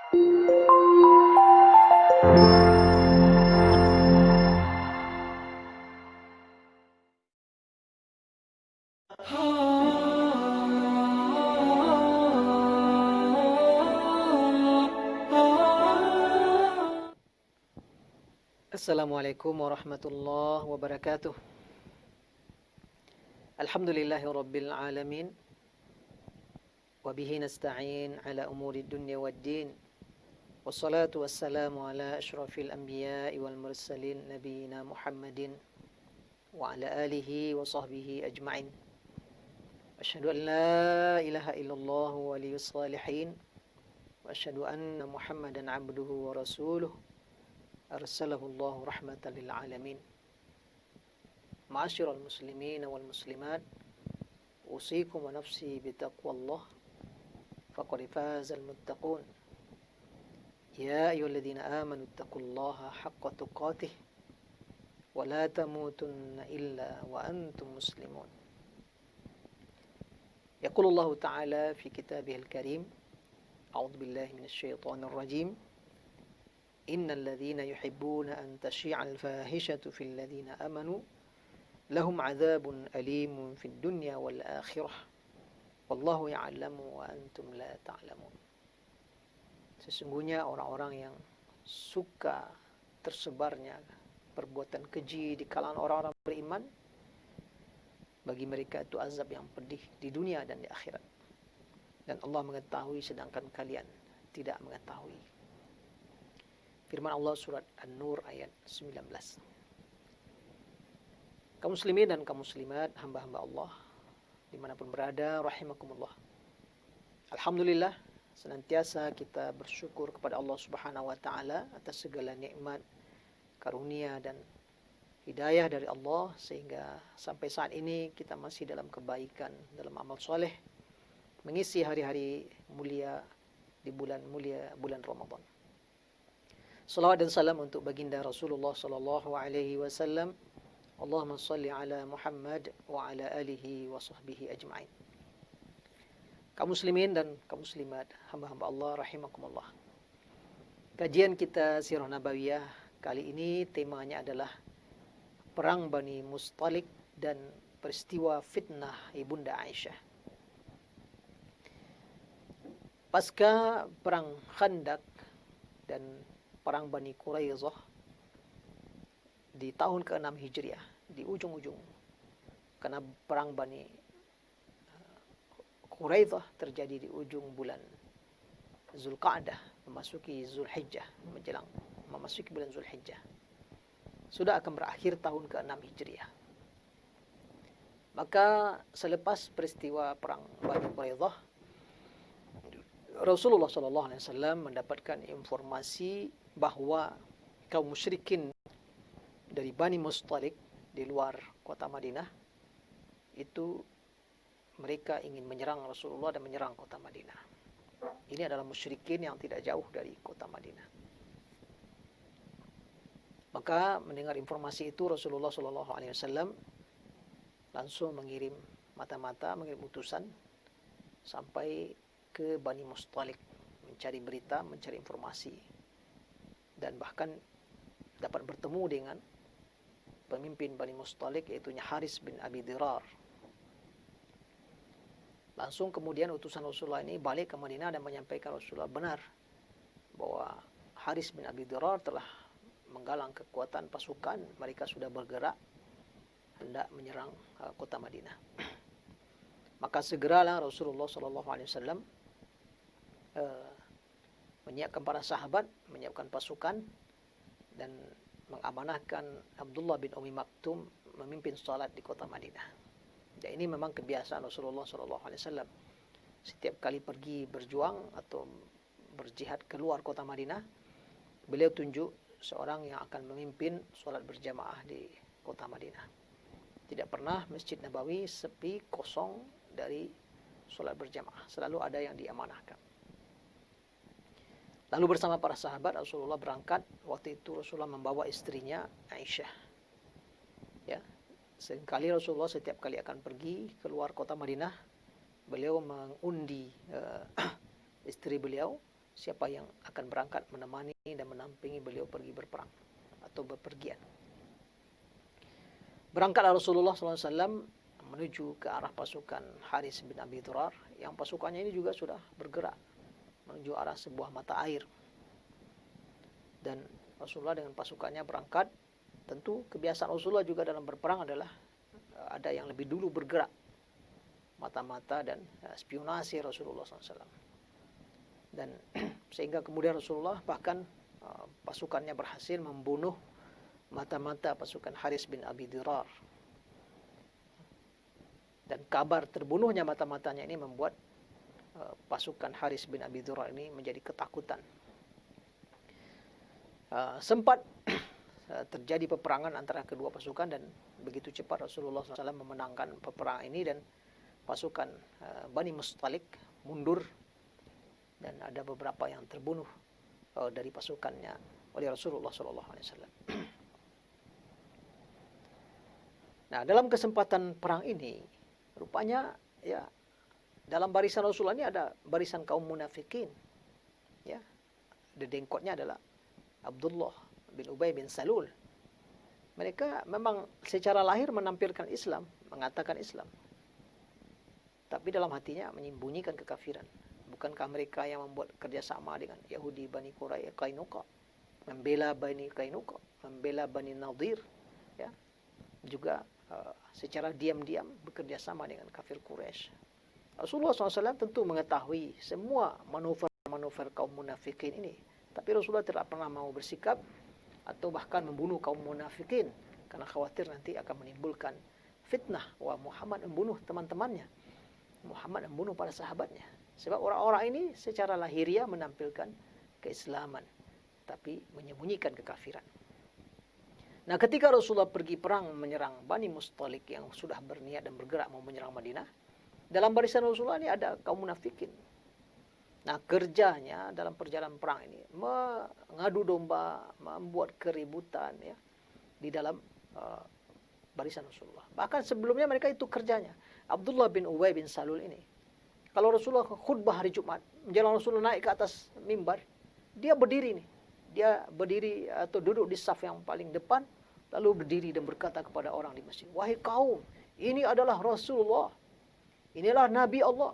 Assalamualaikum warahmatullahi wabarakatuh. Alhamdulillahi rabbil alamin. Wabihi nasta'in ala umuri dunya waddin. Wassalatu wassalamu ala ashrafil anbiya'i wal mursalin nabiyina Muhammadin wa ala alihi wa sahbihi ajma'in. Asyhadu an la ilaha illallah waliyus salihin wa asyhadu anna Muhammadan abduhu wa rasuluh arsalahullahu rahmatan lil alamin. Ma'asyiral muslimin wal muslimat, usikum wa nafsi bitaqwallah faqad fazal muttaqun. Ya ayyuhalladzina amanu taqullaha haqqa tuqatih wa la tamutunna illa wa antum muslimun. Yaqulullahu ta'ala fi kitabihil karim, a'udzu billahi minasy syaithanir rajim. Innal ladzina yuhibbuna an tashi'al fahishatu fil ladzina amanu lahum 'adzabun alimun fid dunya wal akhirah wallahu ya'lamu wa antum la ta'lamun. Sesungguhnya orang-orang yang suka tersebarnya perbuatan keji di kalangan orang-orang beriman, bagi mereka itu azab yang pedih di dunia dan di akhirat. Dan Allah mengetahui sedangkan kalian tidak mengetahui. Firman Allah surat An-Nur ayat 19. Kaum muslimin dan kaum muslimat, hamba-hamba Allah dimanapun berada, rahimakumullah. Alhamdulillah, senantiasa kita bersyukur kepada Allah Subhanahu wa ta'ala atas segala nikmat, karunia dan hidayah dari Allah, sehingga sampai saat ini kita masih dalam kebaikan, dalam amal soleh, mengisi hari-hari mulia di bulan mulia, bulan Ramadan. Salawat dan salam untuk baginda Rasulullah sallallahu alaihi wasallam. Allahumma salli ala Muhammad wa ala alihi wa sahbihi ajma'in. Kaum muslimin dan kaum muslimat, hamba-hamba Allah rahimakumullah. Kajian kita Sirah Nabawiyah kali ini temanya adalah Perang Bani Mustalik dan peristiwa fitnah Ibunda Aisyah. Pasca perang Khandaq dan perang Bani Quraidah di tahun ke-6 Hijriah, di ujung-ujung, karena perang Bani Quraidah terjadi di ujung bulan Zulqa'dah, memasuki Zulhijjah, menjelang memasuki bulan Zulhijjah. Sudah akan berakhir tahun ke-6 Hijriah. Maka selepas peristiwa perang Bani Quraidah, Rasulullah SAW mendapatkan informasi bahwa kaum musyrikin dari Bani Mustalik di luar kota Madinah itu mereka ingin menyerang Rasulullah dan menyerang kota Madinah. Ini adalah musyrikin yang tidak jauh dari kota Madinah. Maka mendengar informasi itu Rasulullah SAW langsung mengirim mengirim utusan sampai ke Bani Mustalik, mencari berita, mencari informasi, dan bahkan dapat bertemu dengan pemimpin Bani Mustalik, yaitu Haris bin Abi Dirar. Langsung kemudian utusan Rasulullah ini balik ke Madinah dan menyampaikan Rasulullah benar bahwa Haris bin Abi Dirar telah menggalang kekuatan pasukan, mereka sudah bergerak hendak menyerang kota Madinah. Maka segeralah Rasulullah SAW menyiapkan para sahabat, menyiapkan pasukan, dan mengamanahkan Abdullah bin Umi Maktum memimpin salat di kota Madinah. Dan ini memang kebiasaan Rasulullah SAW. Setiap kali pergi berjuang atau berjihad keluar kota Madinah, beliau tunjuk seorang yang akan memimpin salat berjamaah di kota Madinah. Tidak pernah Masjid Nabawi sepi kosong dari salat berjamaah. Selalu ada yang diamanahkan. Lalu bersama para sahabat Rasulullah berangkat. Waktu itu Rasulullah membawa istrinya Aisyah. Ya, seringkali Rasulullah setiap kali akan pergi keluar kota Madinah, beliau mengundi istri beliau siapa yang akan berangkat menemani dan menampingi beliau pergi berperang atau bepergian. Berangkatlah Rasulullah SAW menuju ke arah pasukan Haris bin Abi Durar, yang pasukannya ini juga sudah bergerak menuju arah sebuah mata air. Dan Rasulullah dengan pasukannya berangkat. Tentu kebiasaan Rasulullah juga dalam berperang adalah ada yang lebih dulu bergerak, mata-mata dan spionasi Rasulullah SAW. Dan sehingga kemudian Rasulullah bahkan pasukannya berhasil membunuh mata-mata pasukan Haris bin Abi Durar. Dan kabar terbunuhnya mata-matanya ini membuat pasukan Haris bin Abi Durar ini menjadi ketakutan. Sempat terjadi peperangan antara kedua pasukan, dan begitu cepat Rasulullah SAW memenangkan peperangan ini, dan pasukan Bani Mustalik mundur, dan ada beberapa yang terbunuh dari pasukannya oleh Rasulullah SAW. Nah, dalam kesempatan perang ini, rupanya ya dalam barisan Rasulullah ini ada barisan kaum munafikin. Ya, dedengkotnya adalah Abdullah bin Ubay bin Salul. Mereka memang secara lahir menampilkan Islam, mengatakan Islam, tapi dalam hatinya menyembunyikan kekafiran. Bukankah mereka yang membuat kerjasama dengan Yahudi Bani Qainuqa, membela Bani Qainuqa, membela Bani Nadir, ya, juga secara diam-diam bekerjasama dengan kafir Quraisy. Rasulullah SAW tentu mengetahui semua manuver-manuver kaum munafikin ini, tapi Rasulullah tidak pernah mau bersikap atau bahkan membunuh kaum munafikin, karena khawatir nanti akan menimbulkan fitnah. Wah, Muhammad membunuh teman-temannya, Muhammad membunuh para sahabatnya. Sebab orang-orang ini secara lahiriah menampilkan keislaman, tapi menyembunyikan kekafiran. Nah, ketika Rasulullah pergi perang menyerang Bani Mustalik yang sudah berniat dan bergerak mau menyerang Madinah, dalam barisan Rasulullah ini ada kaum munafikin. Nah, kerjanya dalam perjalanan perang ini mengadu domba, membuat keributan, ya, di dalam barisan Rasulullah. Bahkan sebelumnya mereka itu kerjanya. Abdullah bin Ubay bin Salul ini, kalau Rasulullah khutbah hari Jumat, menjelang Rasulullah naik ke atas mimbar, dia berdiri nih. Dia berdiri atau duduk di saf yang paling depan, lalu berdiri dan berkata kepada orang di masjid, "Wahai kaum, ini adalah Rasulullah. Inilah Nabi Allah.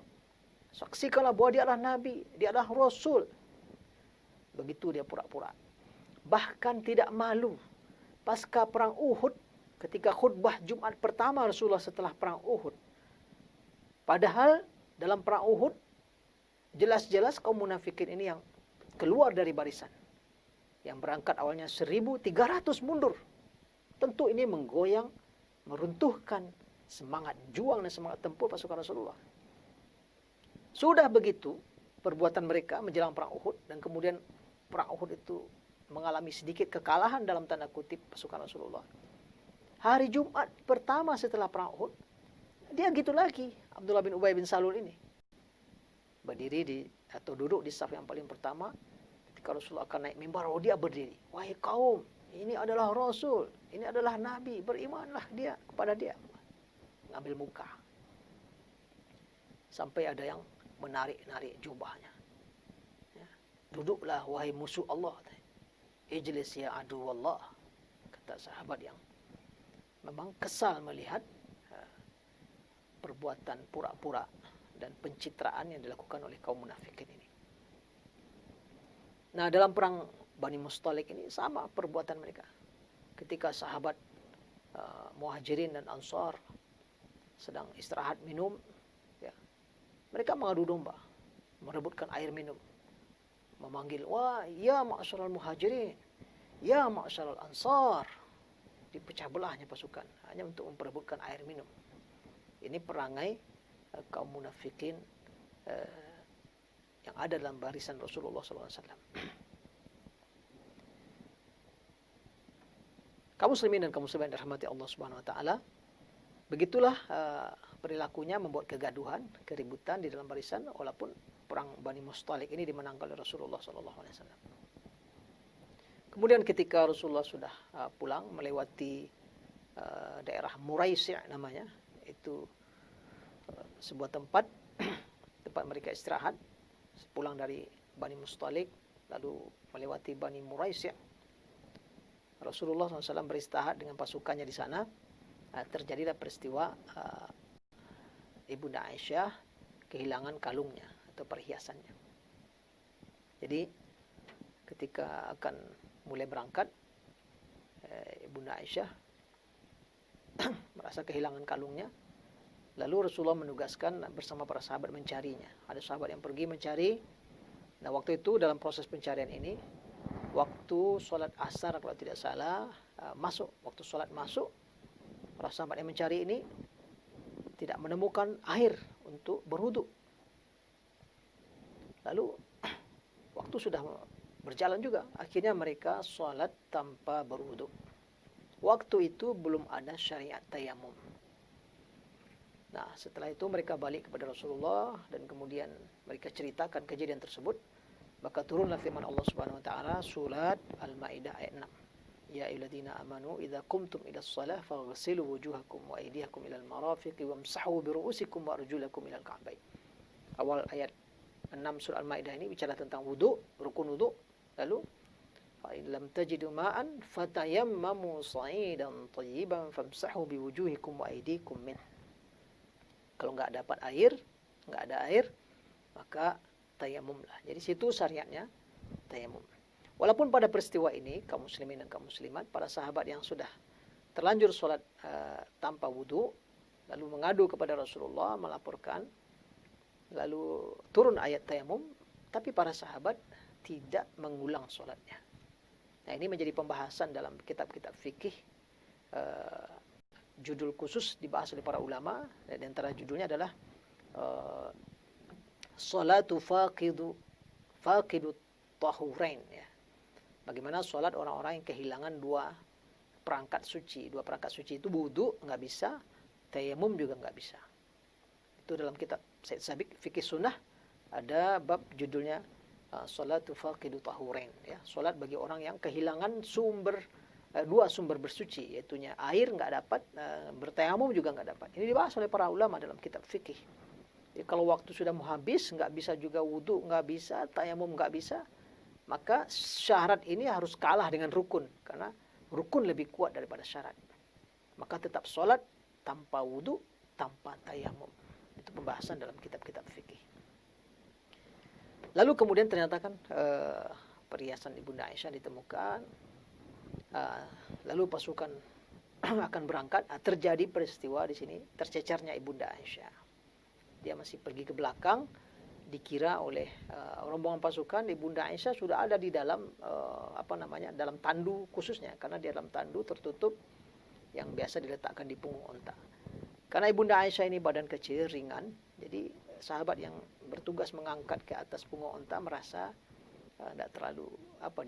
Saksikanlah bahwa dia adalah Nabi, dia adalah Rasul." Begitu dia pura-pura. Bahkan tidak malu. Pasca perang Uhud, ketika khutbah Jumat pertama Rasulullah setelah perang Uhud. Padahal dalam perang Uhud, jelas-jelas kaum munafikin ini yang keluar dari barisan. Yang berangkat awalnya 1.300 mundur. Tentu ini menggoyang, meruntuhkan semangat juang dan semangat tempur pasukan Rasulullah. Sudah begitu perbuatan mereka menjelang perang Uhud, dan kemudian perang Uhud itu mengalami sedikit kekalahan dalam tanda kutip pasukan Rasulullah. Hari Jumat pertama setelah perang Uhud, dia gitu lagi, Abdullah bin Ubay bin Salul ini. Berdiri atau duduk di saf yang paling pertama. Ketika Rasulullah akan naik mimbar, dia berdiri. "Wahai kaum, ini adalah Rasul, ini adalah Nabi, berimanlah dia kepada dia." Ngambil muka. Sampai ada yang menarik-narik jubahnya. Ya. "Duduklah wahai musuh Allah. Ijlis ya adu Allah." Kata sahabat yang memang kesal melihat perbuatan pura-pura dan pencitraan yang dilakukan oleh kaum munafikin ini. Nah, dalam perang Bani Mustalik ini sama perbuatan mereka. Ketika sahabat Muhajirin dan Ansar sedang istirahat minum, ya, mereka mengadu domba, merebutkan air minum, memanggil, "Wah, ya ma'asyaral Muhajirin, ya ma'asyaral Ansar." Dipecah belahnya pasukan hanya untuk memperebutkan air minum. Ini perangai kaum munafikin yang ada dalam barisan Rasulullah SAW. Kaum muslimin dan kaum muslimat dirahmati Allah Subhanahu Wa Taala, begitulah perilakunya membuat kegaduhan, keributan di dalam barisan, walaupun perang Bani Mustalik ini dimenangkan oleh Rasulullah SAW. Kemudian ketika Rasulullah sudah pulang melewati daerah Muraisi' namanya, itu sebuah tempat tempat mereka istirahat pulang dari Bani Mustalik, lalu melewati Bani Muraisi'. Rasulullah SAW beristirahat dengan pasukannya di sana. Terjadilah peristiwa Ibunda Aisyah kehilangan kalungnya atau perhiasannya. Jadi ketika akan mulai berangkat, Ibunda Aisyah merasa kehilangan kalungnya. Lalu Rasulullah menugaskan bersama para sahabat mencarinya. Ada sahabat yang pergi mencari. Nah, waktu itu dalam proses pencarian ini, waktu sholat asar kalau tidak salah, waktu sholat masuk, para sahabat yang mencari ini tidak menemukan air untuk berwudu. Lalu waktu sudah berjalan juga, akhirnya mereka sholat tanpa berwudu. Waktu itu belum ada syariat tayamum. Nah, setelah itu mereka balik kepada Rasulullah dan kemudian mereka ceritakan kejadian tersebut. Maka turunlah firman Allah Subhanahu wa taala surat Al-Maidah ayat 6. Ya ayyuhalladzina amanu idza qumtum ilas shalah faghsilu wujuhakum wa aydiyakum ilal marafiqi wamsahu bi ru'usikum wa arjulakum ilal ka'bayn. Awal ayat 6 surah Al-Maidah ini bicara tentang wudu, rukun wudu. Lalu fa in lam tajidu ma'an fatayammamu sa'idan thayyiban famsahu bi wujuhikum wa aydikum min. Kalau nggak dapat air, nggak ada air, maka tayamumlah. Jadi situ syariatnya tayamum. Walaupun pada peristiwa ini kaum muslimin dan kaum muslimat, para sahabat yang sudah terlanjur sholat tanpa wudu, lalu mengadu kepada Rasulullah, melaporkan, lalu turun ayat tayamum, tapi para sahabat tidak mengulang sholatnya. Nah, ini menjadi pembahasan dalam kitab-kitab fikih. Judul khusus dibahas oleh para ulama, dan di antara judulnya adalah Salatu faqidu tahurain, ya. Bagaimana sholat orang-orang yang kehilangan dua perangkat suci. Dua perangkat suci itu wudu nggak bisa, tayamum juga nggak bisa. Itu dalam kitab Said Sabiq Fikih Sunnah ada bab judulnya Salatu faqidu tahurain, ya. Sholat bagi orang yang kehilangan dua sumber bersuci, yaitu air nggak dapat, bertayamum juga nggak dapat. Ini dibahas oleh para ulama dalam kitab fikih. Jadi kalau waktu sudah mau habis, nggak bisa juga wudu, nggak bisa, tayamum nggak bisa, maka syarat ini harus kalah dengan rukun, karena rukun lebih kuat daripada syarat. Maka tetap sholat tanpa wudu, tanpa tayamum. Itu pembahasan dalam kitab-kitab fikih. Lalu kemudian ternyata kan perhiasan Ibunda Aisyah ditemukan. Lalu pasukan akan berangkat, terjadi peristiwa di sini tercecernya Ibunda Aisyah. Dia masih pergi ke belakang, dikira oleh rombongan pasukan Ibunda Aisyah sudah ada di dalam dalam tandu khususnya, karena di dalam tandu tertutup yang biasa diletakkan di punggung unta. Karena Ibunda Aisyah ini badan kecil, ringan, jadi sahabat yang bertugas mengangkat ke atas punggung unta merasa tidak terlalu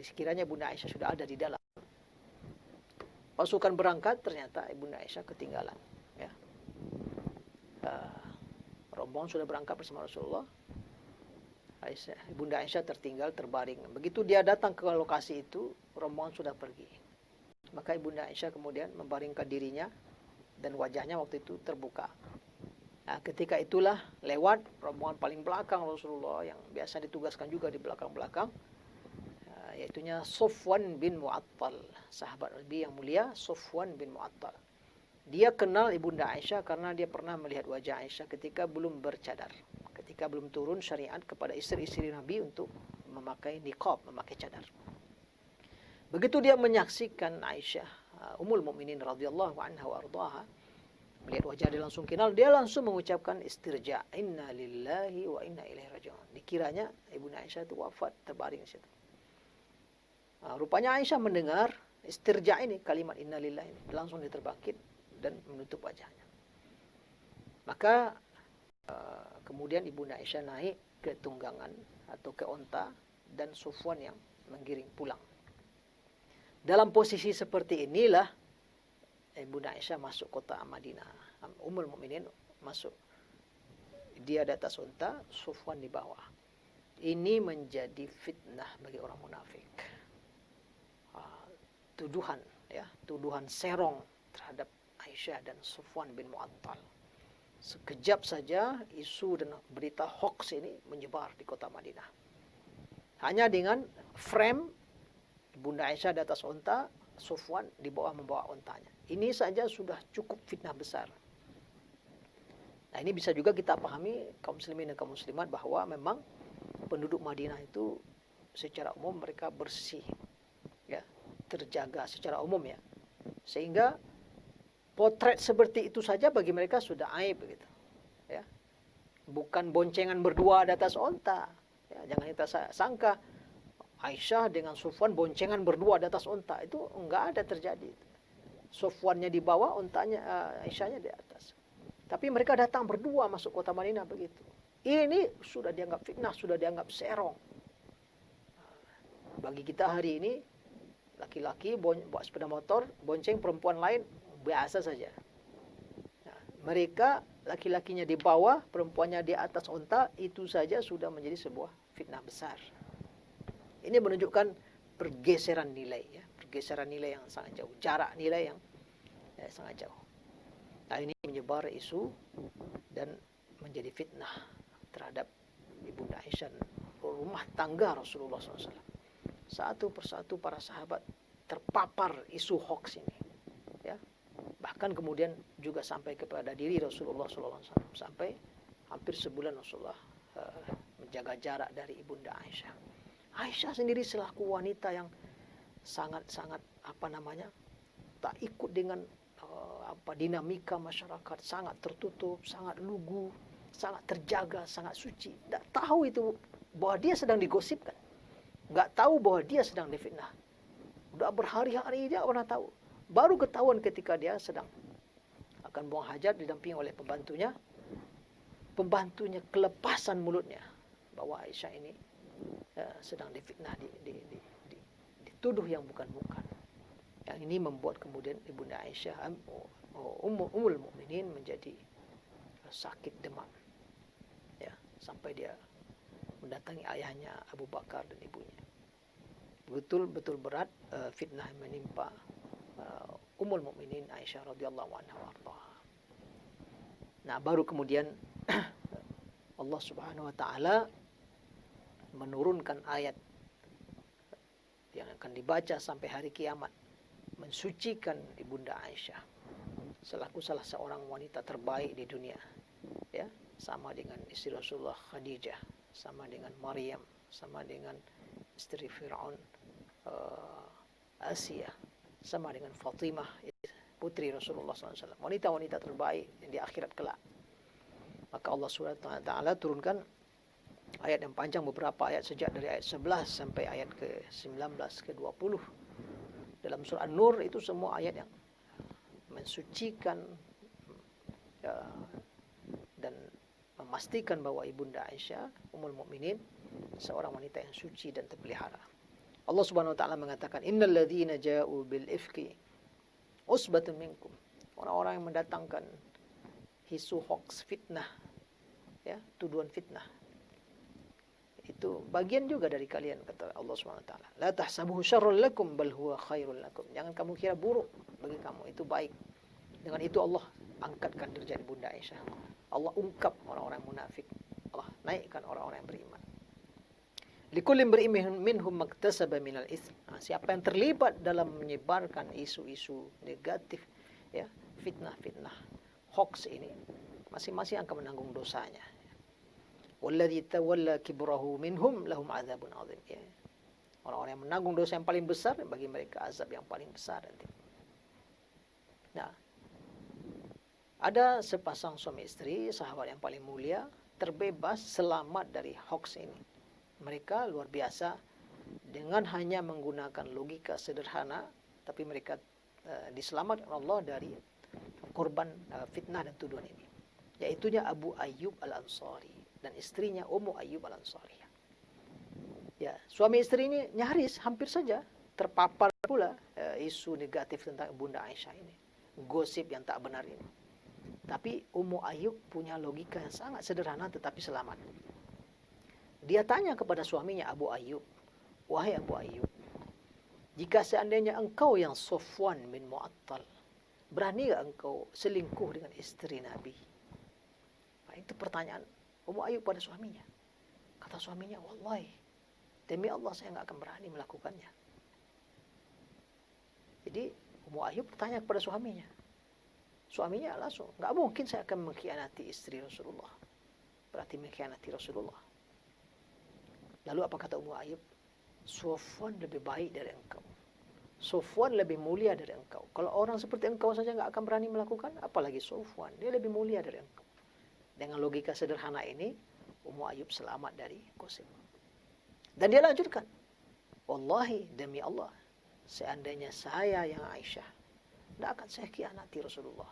sekiranya Ibunda Aisyah sudah ada di dalam. Pasukan berangkat, ternyata Ibunda Aisyah ketinggalan. Ya. Rombongan sudah berangkat bersama Rasulullah. Ibunda Aisyah tertinggal, terbaring. Begitu dia datang ke lokasi itu, rombongan sudah pergi. Maka Ibunda Aisyah kemudian membaringkan dirinya dan wajahnya waktu itu terbuka. Nah, ketika itulah lewat rombongan paling belakang Rasulullah yang biasa ditugaskan juga di belakang-belakang, yaitunya Safwan bin Mu'attal, sahabat Nabi yang mulia Safwan bin Mu'attal. Dia kenal Ibunda Aisyah karena dia pernah melihat wajah Aisyah ketika belum bercadar, ketika belum turun syariat kepada istri-istri Nabi untuk memakai niqab, memakai cadar. Begitu dia menyaksikan Aisyah, Ummul Mukminin radhiyallahu anha wa ardhaha, melihat wajah dia langsung kenal, dia langsung mengucapkan istirja, inna lillahi wa inna ilaihi raji'un. Dikiranya Ibunda Aisyah itu wafat, terbaring di situ. Rupanya Aisyah mendengar istirja ini, kalimat innalillahi ini, langsung dia terbangkit dan menutup wajahnya. Maka kemudian Ibunda Aisyah naik ke tunggangan atau ke onta dan Safwan yang menggiring pulang. Dalam posisi seperti inilah Ibunda Aisyah masuk kota Madinah. Ummul Mukminin masuk. Dia di atas onta, Safwan di bawah. Ini menjadi fitnah bagi orang munafik. Tuduhan serong terhadap Aisyah dan Safwan bin Mu'attal. Sekejap saja isu dan berita hoax ini menyebar di kota Madinah. Hanya dengan frame Bunda Aisyah di atas unta, Sofwan di bawah membawa untanya. Ini saja sudah cukup fitnah besar. Nah, ini bisa juga kita pahami kaum muslimin dan kaum muslimat bahwa memang penduduk Madinah itu secara umum mereka bersih, ya, terjaga secara umum ya. Sehingga potret seperti itu saja bagi mereka sudah aib begitu. Ya. Bukan boncengan berdua di atas unta. Ya, jangan kita sangka Aisyah dengan Sofwan boncengan berdua di atas unta, itu enggak ada terjadi. Sofwannya di bawah, untanya Aisyahnya di atas. Tapi mereka datang berdua masuk kota Madinah begitu. Ini sudah dianggap fitnah, sudah dianggap serong. Bagi kita hari ini, laki-laki bawa sepeda motor, bonceng perempuan lain, biasa saja. Nah, mereka laki-lakinya di bawah, perempuannya di atas unta, itu saja sudah menjadi sebuah fitnah besar. Ini menunjukkan pergeseran nilai, ya, pergeseran nilai yang sangat jauh, jarak nilai yang sangat jauh. Nah, ini menyebar isu dan menjadi fitnah terhadap Ibunda Aisyah, rumah tangga Rasulullah SAW. Satu persatu para sahabat terpapar isu hoax ini, ya. Bahkan kemudian juga sampai kepada diri Rasulullah SAW, sampai hampir sebulan Rasulullah menjaga jarak dari Ibunda Aisyah. Aisyah sendiri selaku wanita yang sangat-sangat tak ikut dengan dinamika masyarakat, sangat tertutup, sangat lugu, sangat terjaga, sangat suci. Tidak tahu itu bahwa dia sedang digosipkan, nggak tahu bahwa dia sedang difitnah. Udah berhari-hari dia pernah tahu. Baru ketahuan ketika dia sedang akan buang hajat didampingi oleh pembantunya. Pembantunya kelepasan mulutnya bahwa Aisyah ini sedang difitnah, dituduh yang bukan-bukan. Yang ini membuat kemudian Ibunda Aisyah, Ummul Mukminin, menjadi sakit demam. Ya, sampai dia mendatangi ayahnya Abu Bakar dan ibunya. Betul-betul berat fitnah yang menimpa Ummul Mukminin Aisyah radhiyallahu anha. Nah, baru kemudian Allah Subhanahu wa taala menurunkan ayat yang akan dibaca sampai hari kiamat, mensucikan Ibunda Aisyah selaku salah seorang wanita terbaik di dunia, ya, sama dengan istri Rasulullah Khadijah, sama dengan Maryam, sama dengan istri Fir'aun Asia, sama dengan Fatimah putri Rasulullah SAW, wanita-wanita terbaik di akhirat kelak. Maka Allah Subhanahu wa taala turunkan ayat yang panjang, beberapa ayat sejak dari ayat 11 sampai ayat ke-19 ke-20 dalam surah An-Nur. Itu semua ayat yang mensucikan dan memastikan bahwa Ibunda Aisyah Ummul Mukminin seorang wanita yang suci dan terpelihara. Allah Subhanahu wa taala mengatakan, innal ladzina ja'u bil ifki usbatun minkum. Orang-orang yang mendatangkan isu hoax, fitnah, ya, tuduhan fitnah, itu bagian juga dari kalian, kata Allah Subhanahu wa taala. La tahsabuhu syarrul lakum bal huwa khairul lakum. Jangan kamu kira buruk bagi kamu, itu baik. Dengan itu Allah angkatkan derajat Bunda Aisyah. Allah ungkap orang-orang munafik. Allah naikkan orang-orang yang beriman. Likulli imri'in minhum maktasaba minal itsm. Siapa yang terlibat dalam menyebarkan isu-isu negatif, ya, fitnah-fitnah, hoax ini, masing-masing akan menanggung dosanya. Walladzi tawalla kibrahu minhum lahum adzabun adzim. Ya. Orang-orang yang menanggung dosa yang paling besar, bagi mereka azab yang paling besar nanti. Nah, ada sepasang suami istri, sahabat yang paling mulia, terbebas, selamat dari hoax ini. Mereka luar biasa, dengan hanya menggunakan logika sederhana, tapi mereka diselamatkan Allah dari korban fitnah dan tuduhan ini. Yaitunya Abu Ayyub Al-Ansari dan istrinya Ummu Ayyub Al-Ansari. Ya, suami istri ini nyaris hampir saja terpapar pula isu negatif tentang Bunda Aisyah ini, gosip yang tak benar ini. Tapi Ummu Ayyub punya logika yang sangat sederhana tetapi selamat. Dia tanya kepada suaminya Abu Ayyub, wahai Abu Ayyub, jika seandainya engkau yang Sofwan bin Mu'attal, berani enggak engkau selingkuh dengan istri Nabi? Nah, itu pertanyaan Ummu Ayyub pada suaminya. Kata suaminya, wallahi, Demi Allah saya nggak akan berani melakukannya. Jadi Ummu Ayyub bertanya kepada suaminya. Suaminya langsung, nggak mungkin saya akan mengkhianati istri Rasulullah. Berarti mengkhianati Rasulullah. Lalu apa kata Ummu Ayyub? Sofwan lebih baik dari engkau. Sofwan lebih mulia dari engkau. Kalau orang seperti engkau saja nggak akan berani melakukan, apalagi Sofwan. Dia lebih mulia dari engkau. Dengan logika sederhana ini, Ummu Ayyub selamat dari gosip. Dan dia lanjutkan. Wallahi, demi Allah, seandainya saya yang Aisyah, tidak akan saya khianati Rasulullah.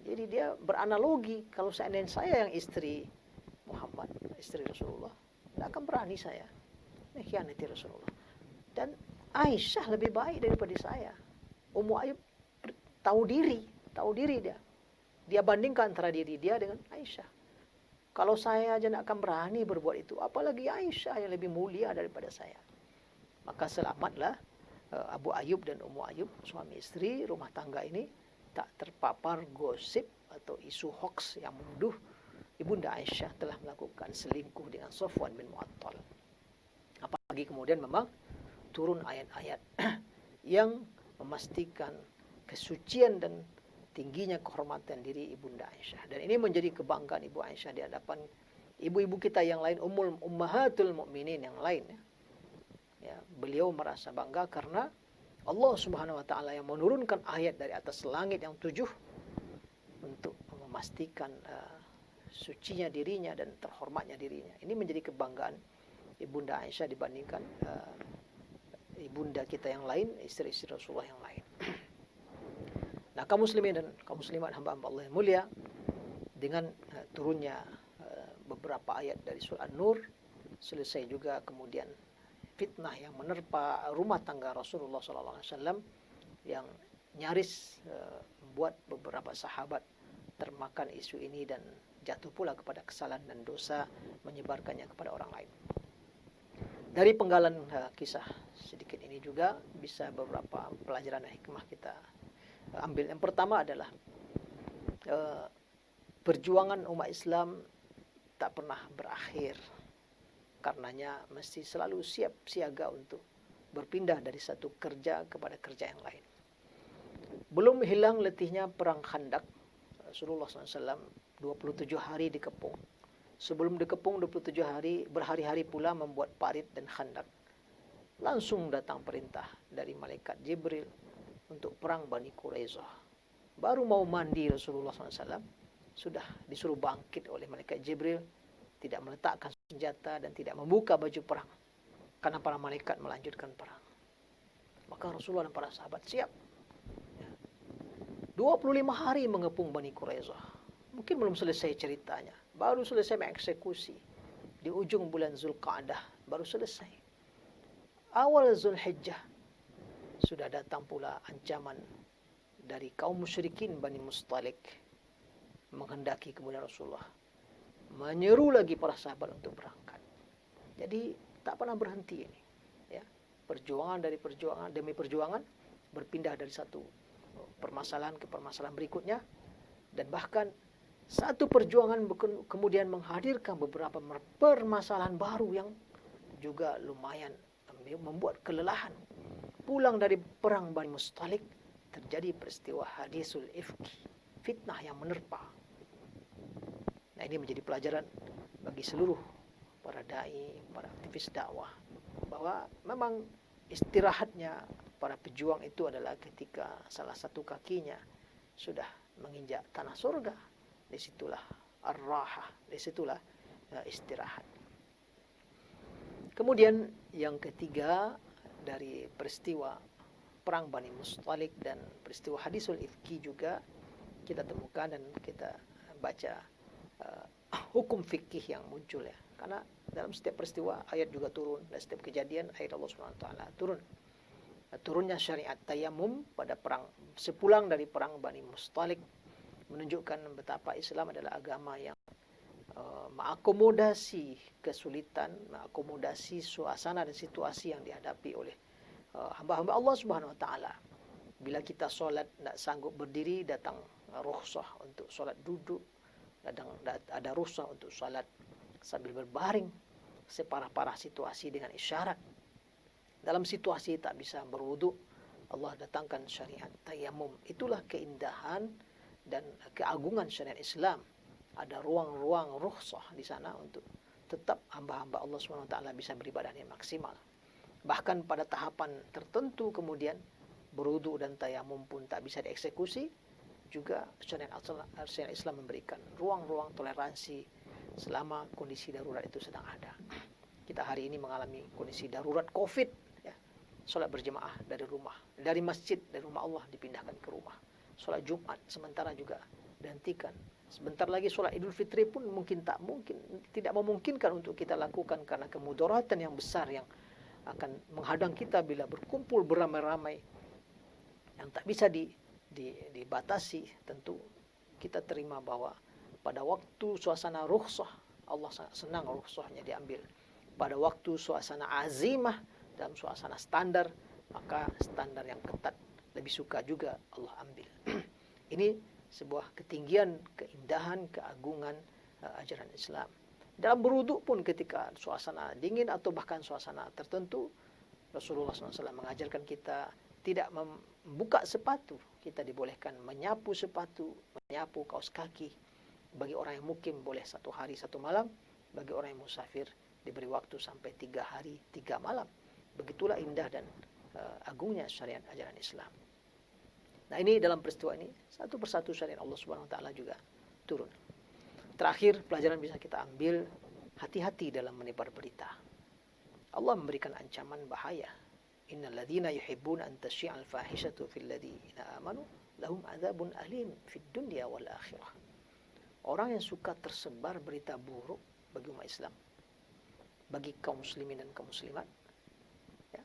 Jadi dia beranalogi, kalau seandainya saya yang istri Muhammad, istri Rasulullah, tidak akan berani saya mengkhianati Rasulullah. Dan Aisyah lebih baik daripada saya. Ummu Ayyub tahu diri dia. Dia bandingkan antara diri dia dengan Aisyah. Kalau saya aja tidak akan berani berbuat itu, apalagi Aisyah yang lebih mulia daripada saya. Maka selamatlah Abu Ayyub dan Ummu Ayyub, suami istri rumah tangga ini, tak terpapar gosip atau isu hoax yang menuduh Ibunda Aisyah telah melakukan selingkuh dengan Safwan bin Mu'attal. Apalagi kemudian memang turun ayat-ayat yang memastikan kesucian dan tingginya kehormatan diri Ibunda Aisyah. Dan ini menjadi kebanggaan Ibu Aisyah di hadapan ibu-ibu kita yang lain, ummahatul mukminin yang lain. Ya, beliau merasa bangga karena Allah Subhanahu wa taala yang menurunkan ayat dari atas langit yang 7 untuk memastikan sucinya dirinya dan terhormatnya dirinya. Ini menjadi kebanggaan Ibunda Aisyah dibandingkan ibunda kita yang lain, istri-istri Rasulullah yang lain. Nah, kaum muslimin dan kaum muslimat hamba-hamba Allah yang mulia, dengan turunnya beberapa ayat dari surah An-Nur, selesai juga kemudian fitnah yang menerpa rumah tangga Rasulullah SAW yang nyaris membuat beberapa sahabat termakan isu ini dan jatuh pula kepada kesalahan dan dosa menyebarkannya kepada orang lain. Dari penggalan kisah sedikit ini juga bisa beberapa pelajaran dan hikmah kita ambil. Yang pertama adalah perjuangan umat Islam tak pernah berakhir. Karenanya mesti selalu siap siaga untuk berpindah dari satu kerja kepada kerja yang lain. Belum hilang letihnya perang Khandak. Rasulullah SAW 27 hari dikepung. Sebelum dikepung 27 hari, berhari-hari pula membuat parit dan khandak. Langsung datang perintah dari malaikat Jibril untuk perang Bani Quraisyah. Baru mau mandi Rasulullah SAW, sudah disuruh bangkit oleh malaikat Jibril, tidak meletakkan senjata dan tidak membuka baju perang. Karena para malaikat melanjutkan perang. Maka Rasulullah dan para sahabat siap. 25 hari mengepung Bani Quraisyah. Mungkin belum selesai ceritanya. Baru selesai mengeksekusi. Di ujung bulan Zulqa'dah baru selesai. Awal Zulhijjah sudah datang pula ancaman dari kaum musyrikin Bani Mustalik menghendaki kemudian Rasulullah menyeru lagi para sahabat untuk berangkat. Jadi tak pernah berhenti ini, ya. Perjuangan demi perjuangan, berpindah dari satu permasalahan ke permasalahan berikutnya, dan bahkan satu perjuangan kemudian menghadirkan beberapa permasalahan baru yang juga lumayan membuat kelelahan. Pulang dari perang Bani Mustalik, terjadi peristiwa hadisul ifki, fitnah yang menerpa. Nah, ini menjadi pelajaran bagi seluruh para dai, para aktivis dakwah, bahwa memang istirahatnya para pejuang itu adalah ketika salah satu kakinya sudah menginjak tanah surga. Disitulah ar-rahah, disitulah istirahat. Kemudian yang ketiga dari peristiwa perang Bani Mustalik dan peristiwa hadisul ifki juga kita temukan dan kita baca hukum fikih yang muncul, ya. Karena dalam setiap peristiwa ayat juga turun, dan setiap kejadian ayat Allah SWT turun. Turunnya syariat tayamum pada perang sepulang dari perang Bani Mustalik menunjukkan betapa Islam adalah agama yang mengakomodasi kesulitan, mengakomodasi suasana dan situasi yang dihadapi oleh hamba-hamba Allah Subhanahu wa taala. Bila kita solat tidak sanggup berdiri, datang rukhsah untuk solat duduk, ada rukhsah untuk solat sambil berbaring, separah-parah situasi dengan isyarat. Dalam situasi tak bisa berwudu, Allah datangkan syariat tayamum. Itulah keindahan dan keagungan syariat Islam. Ada ruang-ruang rukhsah di sana untuk tetap hamba-hamba Allah SWT bisa beribadah yang maksimal. Bahkan pada tahapan tertentu kemudian berwudu dan tayamum pun tak bisa dieksekusi, juga syariat Islam memberikan ruang-ruang toleransi selama kondisi darurat itu sedang ada. Kita hari ini mengalami kondisi darurat COVID, ya. Sholat berjemaah dari rumah, dari masjid, dari rumah Allah dipindahkan ke rumah. Sholat Jumat sementara juga dihentikan. Sebentar lagi sholat Idul Fitri pun tidak memungkinkan untuk kita lakukan karena kemudaratan yang besar yang akan menghadang kita bila berkumpul beramai-ramai yang tak bisa dibatasi. Tentu kita terima bahwa pada waktu suasana rukhsah, Allah sangat senang rukhsahnya diambil. Pada waktu suasana azimah, dalam suasana standar, maka standar yang ketat lebih suka juga Allah ambil. Ini sebuah ketinggian, keindahan, keagungan ajaran Islam. Dalam berwudu pun ketika suasana dingin atau bahkan suasana tertentu, Rasulullah SAW mengajarkan kita tidak membuka sepatu. Kita dibolehkan menyapu sepatu, menyapu kaos kaki. Bagi orang yang mukim boleh 1 hari 1 malam. Bagi orang yang musafir diberi waktu sampai 3 hari 3 malam. Begitulah indah dan agungnya syariat ajaran Islam. Nah, ini dalam peristiwa ini satu persatu syariat Allah Subhanahu wa taala juga turun. Terakhir, pelajaran bisa kita ambil, hati-hati dalam menebar berita. Allah memberikan ancaman bahaya. Innal ladzina yuhibbuna an tasyi'al fahishatu fil ladzina amanu lahum adzabun alim fid dunya wal akhirah. Orang yang suka tersebar berita buruk bagi umat Islam, bagi kaum muslimin dan kaum muslimat, ya,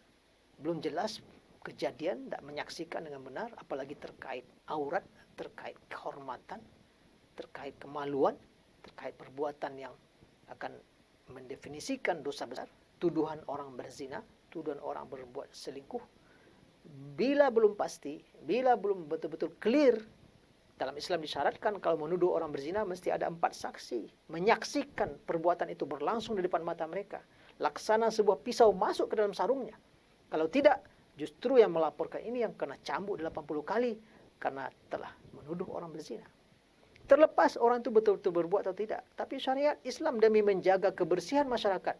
belum jelas kejadian, tak menyaksikan dengan benar, apalagi terkait aurat, terkait kehormatan, terkait kemaluan, terkait perbuatan yang akan mendefinisikan dosa besar, tuduhan orang berzina, tuduhan orang berbuat selingkuh. Bila belum pasti, bila belum betul-betul clear, dalam Islam disyaratkan kalau menuduh orang berzina mesti ada 4 saksi menyaksikan perbuatan itu berlangsung di depan mata mereka, laksana sebuah pisau masuk ke dalam sarungnya. Kalau tidak, justru yang melaporkan ini yang kena cambuk 80 kali karena telah menuduh orang berzina. Terlepas orang itu betul-betul berbuat atau tidak, tapi syariat Islam demi menjaga kebersihan masyarakat,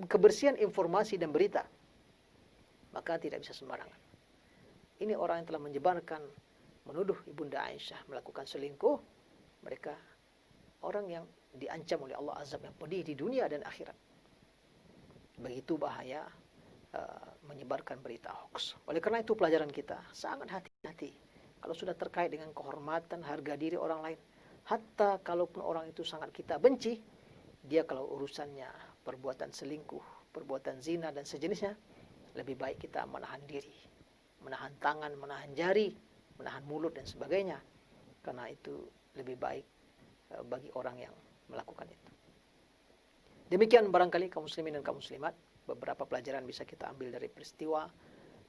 kebersihan informasi dan berita, maka tidak bisa sembarangan. Ini orang yang telah menyebarkan, menuduh Ibunda Aisyah melakukan selingkuh, mereka orang yang diancam oleh Allah azab yang pedih di dunia dan akhirat. Begitu bahaya menyebarkan berita hoax. Oleh karena itu pelajaran kita sangat hati-hati kalau sudah terkait dengan kehormatan, harga diri orang lain. Hatta kalaupun orang itu sangat kita benci, dia kalau urusannya perbuatan selingkuh, perbuatan zina dan sejenisnya, lebih baik kita menahan diri, menahan tangan, menahan jari, menahan mulut dan sebagainya. Karena itu lebih baik bagi orang yang melakukan itu. Demikian barangkali kaum muslimin dan kaum muslimat, beberapa pelajaran bisa kita ambil dari peristiwa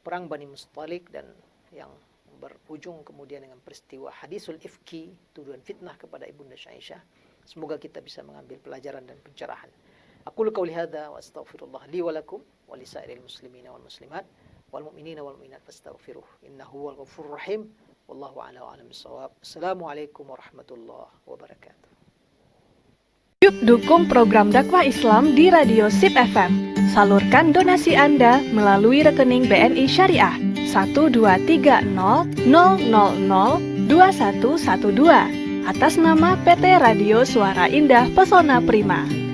perang Bani Mustalik dan yang berujung kemudian dengan peristiwa hadisul ifki, tuduhan fitnah kepada Ibunda Aisyah. Semoga kita bisa mengambil pelajaran dan pencerahan. Aqulu qouli hadza wa astaghfirullah li wa lakum wa lisairil muslimina wal muslimat wal mu'minina wal mu'minat fastaghfiruh innahu huwal ghafurur rahim. Wallahu a'lam bissawab. Assalamualaikum warahmatullahi wabarakatuh. Yuk dukung program dakwah Islam di Radio SIP FM. Salurkan donasi Anda melalui rekening BNI Syariah 12300002112 atas nama PT Radio Suara Indah Pesona Prima.